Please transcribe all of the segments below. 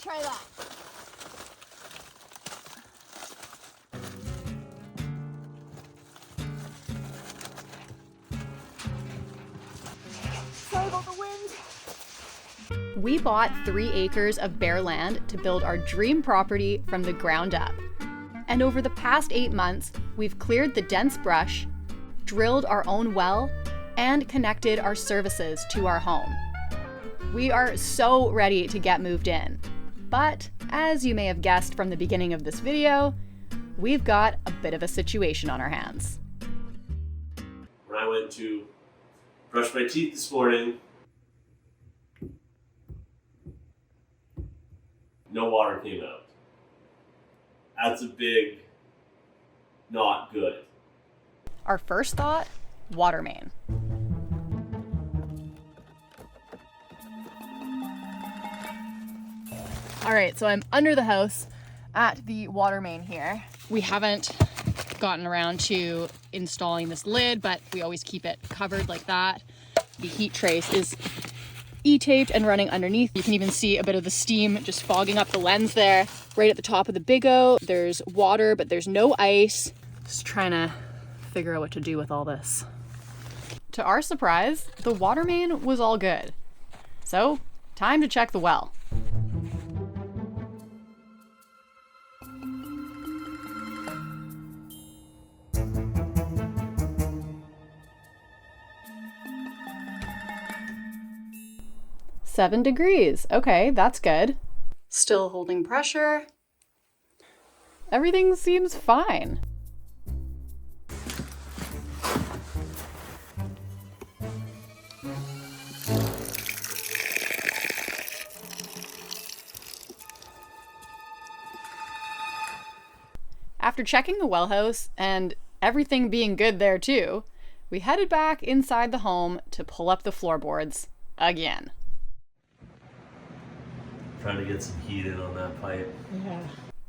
Let's try that. Sorry about the wind. We bought 3 acres of bare land to build our dream property from the ground up. And over the past 8 months, we've cleared the dense brush, drilled our own well, and connected our services to our home. We are so ready to get moved in. But as you may have guessed from the beginning of this video, we've got a bit of a situation on our hands. When I went to brush my teeth this morning, no water came out. That's a big not good. Our first thought, water main. All right, so I'm under the house at the water main here. We haven't gotten around to installing this lid, but we always keep it covered like that. The heat trace is E-taped and running underneath. You can even see a bit of the steam just fogging up the lens there. Right at the top of the Big O, there's water, but there's no ice. Just trying to figure out what to do with all this. To our surprise, the water main was all good. So, time to check the well. Seven degrees. Okay, that's good. Still holding pressure. Everything seems fine. After checking the well house and everything being good there too, we headed back inside the home to pull up the floorboards again. Trying to get some heat in on that pipe. Yeah.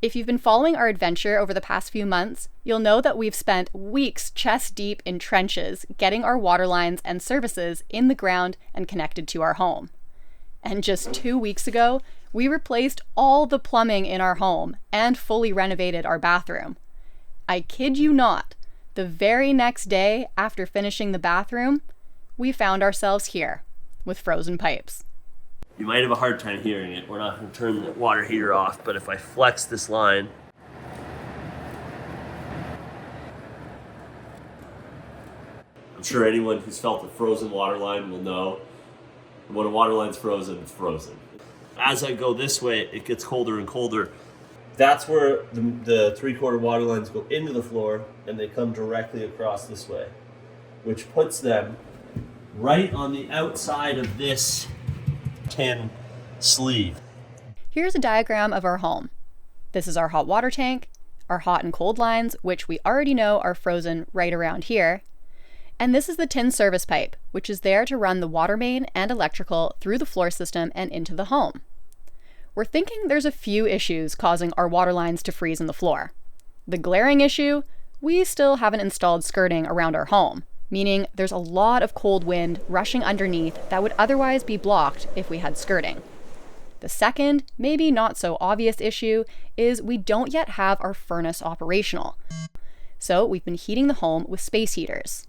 If you've been following our adventure over the past few months, you'll know that we've spent weeks chest deep in trenches getting our water lines and services in the ground and connected to our home. And just 2 weeks ago, we replaced all the plumbing in our home and fully renovated our bathroom. I kid you not, the very next day after finishing the bathroom, we found ourselves here with frozen pipes. You might have a hard time hearing it. We're not going to turn the water heater off, but if I flex this line, I'm sure anyone who's felt a frozen water line will know when a water line's frozen, it's frozen. As I go this way, it gets colder and colder. That's where the 3/4 water lines go into the floor, and they come directly across this way, which puts them right on the outside of this tin sleeve. Here's a diagram of our home. This is our hot water tank, our hot and cold lines, which we already know are frozen right around here. And this is the tin service pipe, which is there to run the water main and electrical through the floor system and into the home. We're thinking there's a few issues causing our water lines to freeze in the floor. The glaring issue, we still haven't installed skirting around our home, meaning there's a lot of cold wind rushing underneath that would otherwise be blocked if we had skirting. The second, maybe not so obvious issue is we don't yet have our furnace operational. So we've been heating the home with space heaters.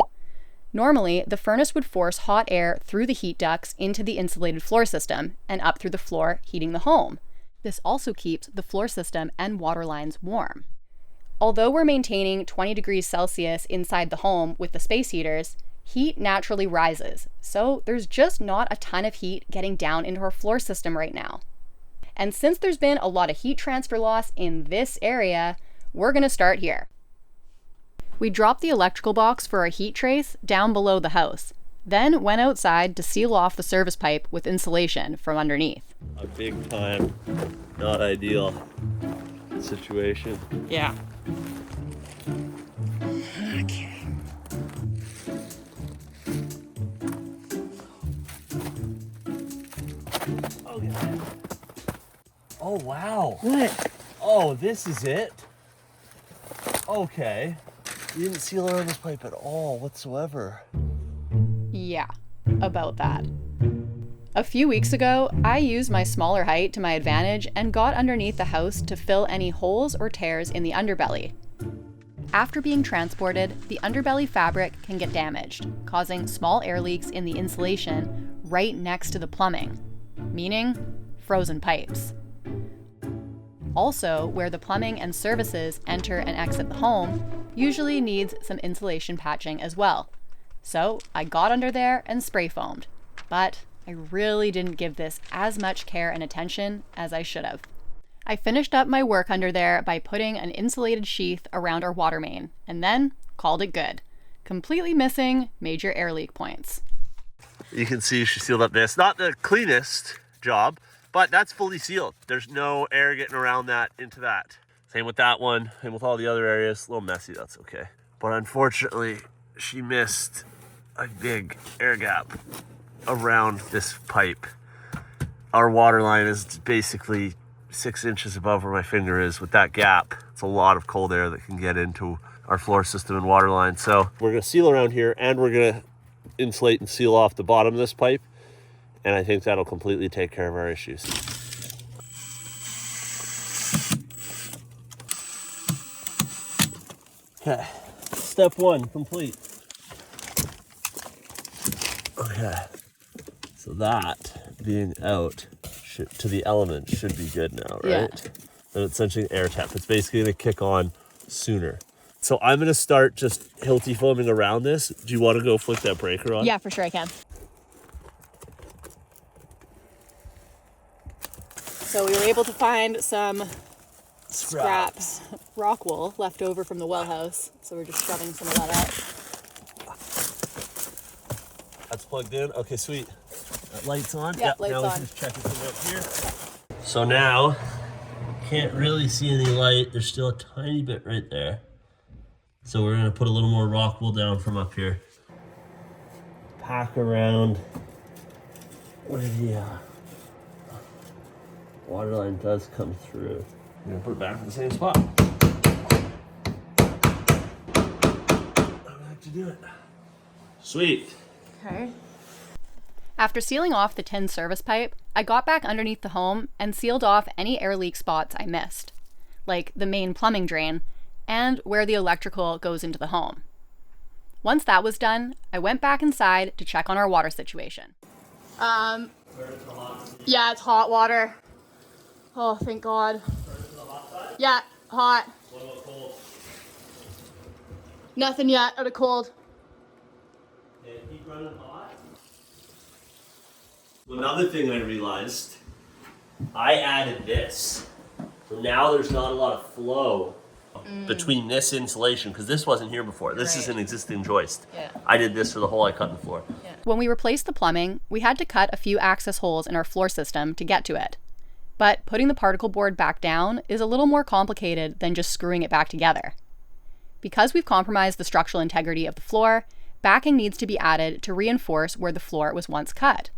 Normally, the furnace would force hot air through the heat ducts into the insulated floor system and up through the floor, heating the home. This also keeps the floor system and water lines warm. Although we're maintaining 20 degrees Celsius inside the home with the space heaters, heat naturally rises, so there's just not a ton of heat getting down into our floor system right now. And since there's been a lot of heat transfer loss in this area, we're going to start here. We dropped the electrical box for our heat trace down below the house, then went outside to seal off the service pipe with insulation from underneath. A big time, not ideal situation. Yeah. Okay. Oh, yeah. Oh, wow. What? Oh, this is it? Okay. You didn't seal around this pipe at all whatsoever. Yeah, about that. A few weeks ago, I used my smaller height to my advantage and got underneath the house to fill any holes or tears in the underbelly. After being transported, the underbelly fabric can get damaged, causing small air leaks in the insulation right next to the plumbing, meaning frozen pipes. Also, where the plumbing and services enter and exit the home usually needs some insulation patching as well. So I got under there and spray foamed, but I really didn't give this as much care and attention as I should have. I finished up my work under there by putting an insulated sheath around our water main, and then called it good, completely missing major air leak points. You can see she sealed up this. Not the cleanest job, but that's fully sealed. There's no air getting around that into that. Same with that one, and with all the other areas. A little messy, that's okay. But unfortunately, she missed a big air gap around this pipe. Our water line is basically 6 inches above where my finger is. With that gap, it's a lot of cold air that can get into our floor system and water line. So we're gonna seal around here, and we're gonna insulate and seal off the bottom of this pipe. And I think that'll completely take care of our issues. Okay, step one complete. Okay, so that being out to the element should be good now, right? Yeah. And it's essentially air tap. It's basically gonna kick on sooner. So I'm gonna start just hilty foaming around this. Do you wanna go flick that breaker on? Yeah, for sure I can. So we were able to find some scrap rock wool left over from the well house. So we're just scrubbing some of that out. That's plugged in. Okay, sweet. That light's on. Yep, light's now we on. can just check it from up here. So now, can't really see any light. There's still a tiny bit right there. So we're gonna put a little more rock wool down from up here. Pack around where the water line does come through. I'm gonna put it back in the same spot. I like to do it. Sweet. Okay. After sealing off the tin service pipe, I got back underneath the home and sealed off any air leak spots I missed, like the main plumbing drain and where the electrical goes into the home. Once that was done, I went back inside to check on our water situation. Yeah, it's hot water. Oh, thank God. Yeah, hot. What about cold? Nothing yet, out of cold. Okay, keep running hot. Another thing I realized, I added this. So now there's not a lot of flow between this insulation, because this wasn't here before. This is an existing joist. Yeah. I did this for the hole I cut in the floor. Yeah. When we replaced the plumbing, we had to cut a few access holes in our floor system to get to it. But putting the particle board back down is a little more complicated than just screwing it back together. Because we've compromised the structural integrity of the floor, backing needs to be added to reinforce where the floor was once cut.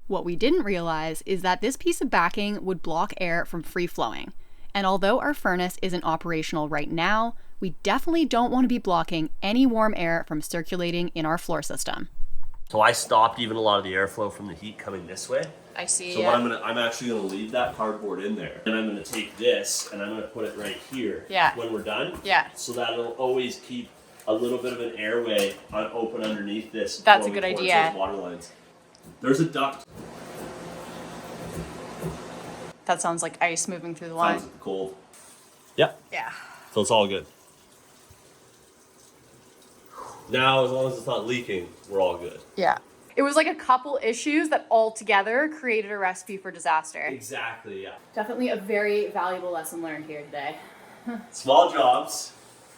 What we didn't realize is that this piece of backing would block air from free flowing. And although our furnace isn't operational right now, we definitely don't want to be blocking any warm air from circulating in our floor system. So I stopped even a lot of the airflow from the heat coming this way. I see. So what I'm actually gonna leave that cardboard in there, and I'm gonna take this and I'm gonna put it right here. Yeah. When we're done. Yeah. So that'll always keep a little bit of an airway open underneath this. That's a going good towards idea. those water lines. There's a duct. That sounds like ice moving through the Sounds cold. Yep. Yeah. So it's all good. Now, as long as it's not leaking, we're all good. Yeah. It was like a couple issues that all together created a recipe for disaster. Exactly, yeah. Definitely a very valuable lesson learned here today. Small jobs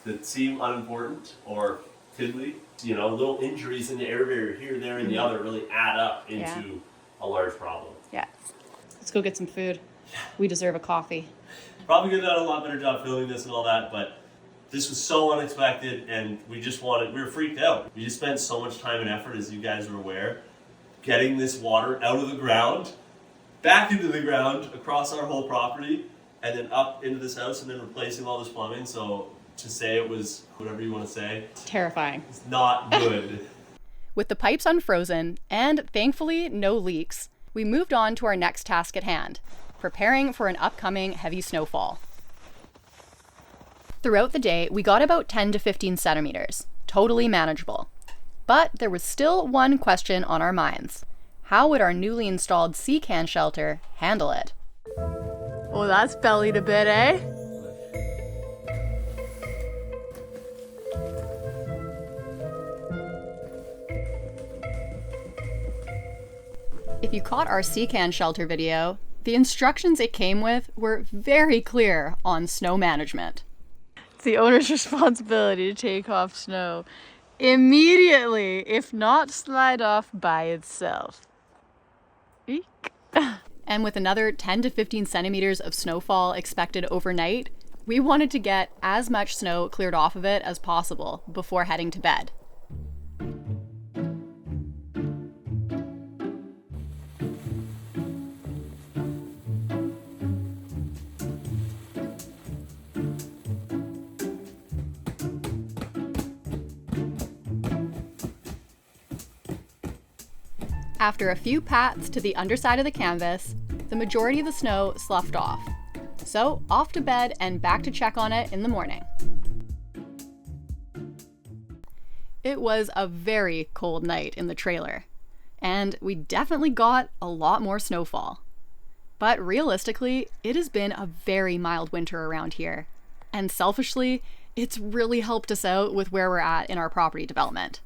that seem unimportant or fiddly, little injuries in the air barrier here, there, and the other really add up into a large problem. Yeah. Let's go get some food. We deserve a coffee. Probably could have done a lot better job filming this and all that, but this was so unexpected, and we were freaked out. We just spent so much time and effort, as you guys are aware, getting this water out of the ground, back into the ground, across our whole property, and then up into this house, and then replacing all this plumbing. So to say it was whatever you want to say, Terrifying. it's not good. With the pipes unfrozen and thankfully no leaks, we moved on to our next task at hand, preparing for an upcoming heavy snowfall. Throughout the day, we got about 10 to 15 centimeters, totally manageable. But there was still one question on our minds. How would our newly installed sea can shelter handle it? Oh, that's bellied a bit, eh? If you caught our sea can shelter video, the instructions it came with were very clear on snow management. It's the owner's responsibility to take off snow immediately, if not slide off by itself. Eek. And with another 10 to 15 centimeters of snowfall expected overnight, we wanted to get as much snow cleared off of it as possible before heading to bed. After a few pats to the underside of the canvas, the majority of the snow sloughed off. So off to bed and back to check on it in the morning. It was a very cold night in the trailer, and we definitely got a lot more snowfall. But realistically, it has been a very mild winter around here, and selfishly, it's really helped us out with where we're at in our property development.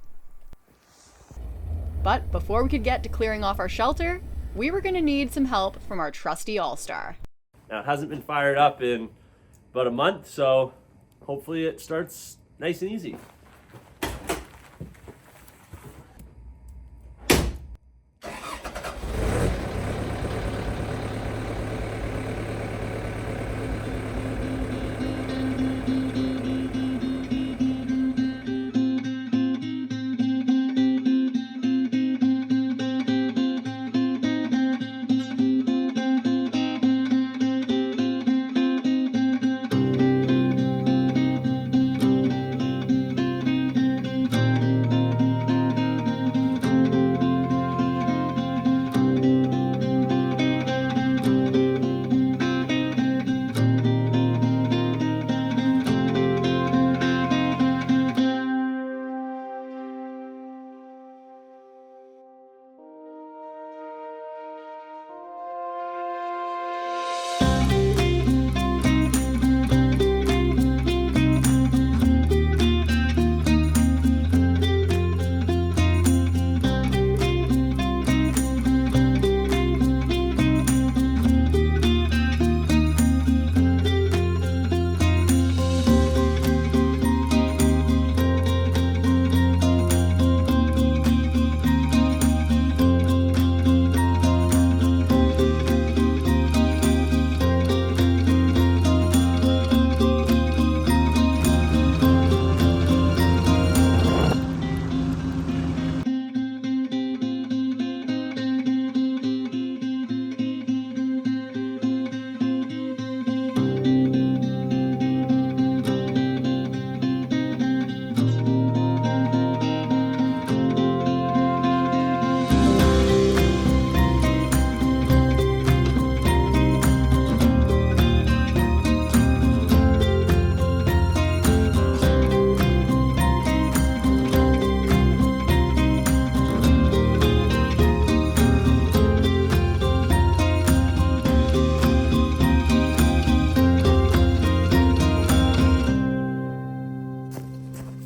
But before we could get to clearing off our shelter, we were going to need some help from our trusty all-star. Now, it hasn't been fired up in about a month, so hopefully it starts nice and easy.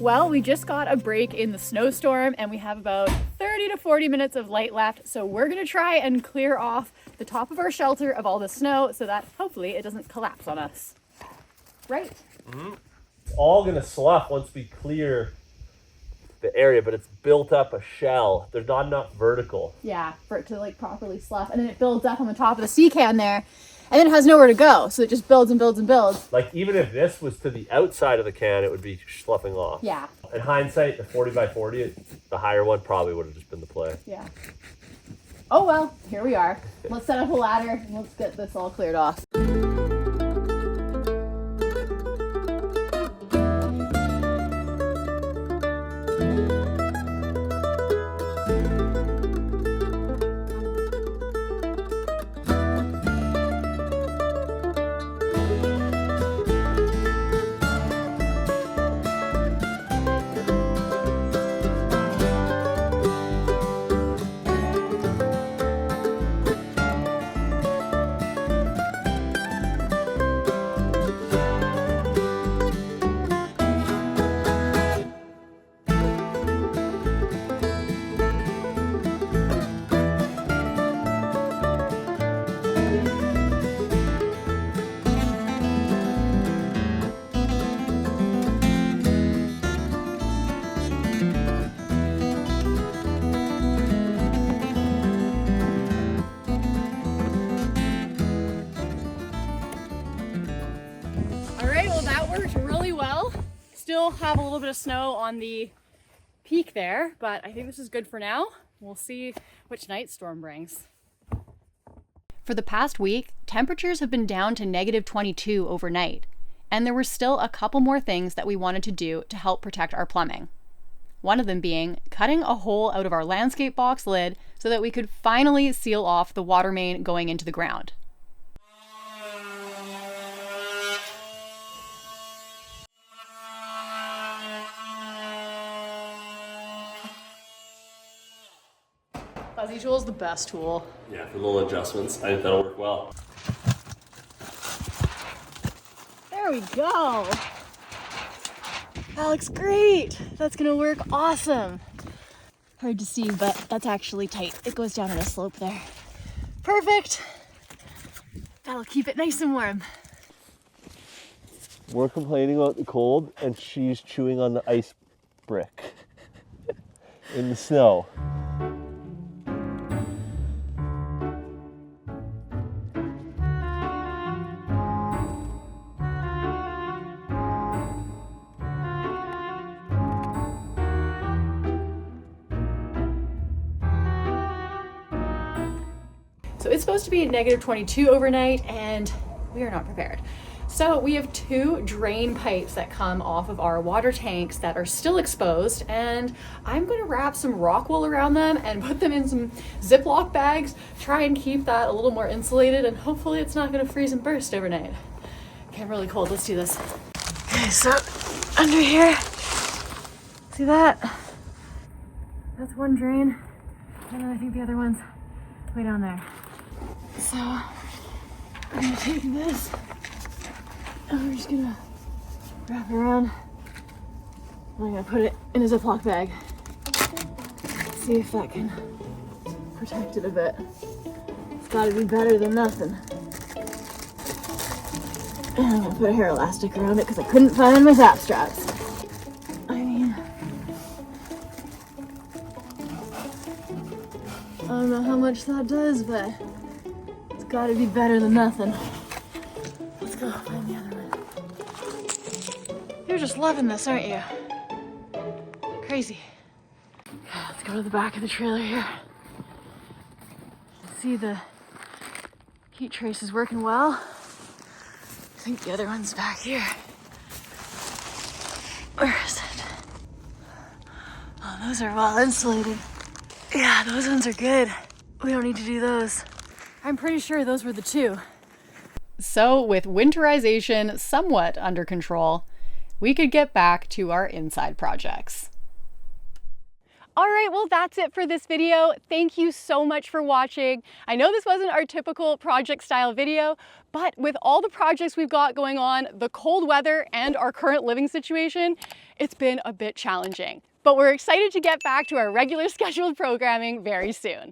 Well, we just got a break in the snowstorm and we have about 30 to 40 minutes of light left. So we're gonna try and clear off the top of our shelter of all the snow so that hopefully it doesn't collapse on us. Right? Mm-hmm. It's all gonna slough once we clear the area, but it's built up a shell. There's not enough vertical. Yeah, for it to like properly slough. And then it builds up on the top of the sea can there. And then it has nowhere to go, so it just builds and builds and builds. Like even if this was to the outside of the can, it would be sloughing off. Yeah. In hindsight, the 40 by 40, the higher one probably would have just been the play. Yeah. Oh well, here we are. Let's set up a ladder and let's get this all cleared off. So that worked really well. Still have a little bit of snow on the peak there, but I think this is good for now. We'll see which night storm brings. For the past week, temperatures have been down to -22 overnight, and there were still a couple more things that we wanted to do to help protect our plumbing. One of them being cutting a hole out of our landscape box lid so that we could finally seal off the water main going into the ground. Fuzzy tool is the best tool. Yeah, for little adjustments, I think that'll work well. There we go. That looks great. That's gonna work awesome. Hard to see, but that's actually tight. It goes down on a slope there. Perfect. That'll keep it nice and warm. We're complaining about the cold, and she's chewing on the ice brick in the snow. So it's supposed to be -22 overnight, and we are not prepared. So we have 2 drain pipes that come off of our water tanks that are still exposed, and I'm going to wrap some rock wool around them and put them in some Ziploc bags, try and keep that a little more insulated, and hopefully it's not going to freeze and burst overnight. Okay, I'm really cold. Let's do this. Okay, so under here, see that? That's one drain, and then I think the other one's way down there. So I'm gonna take this and we're just gonna wrap it around. And I'm gonna put it in a Ziploc bag. See if that can protect it a bit. It's gotta be better than nothing. And I'm gonna put a hair elastic around it because I couldn't find my zap straps. I mean, I don't know how much that does, but it's gotta be better than nothing. Let's go find the other one. You're just loving this, aren't you? Crazy. Okay, let's go to the back of the trailer here. See the heat trace is working well. I think the other one's back here. Where is it? Oh, those are well insulated. Yeah, those ones are good. We don't need to do those. I'm pretty sure those were the 2. So with winterization somewhat under control, we could get back to our inside projects. All right, well, that's it for this video. Thank you so much for watching. I know this wasn't our typical project style video, but with all the projects we've got going on, the cold weather and our current living situation, it's been a bit challenging. But we're excited to get back to our regular scheduled programming very soon.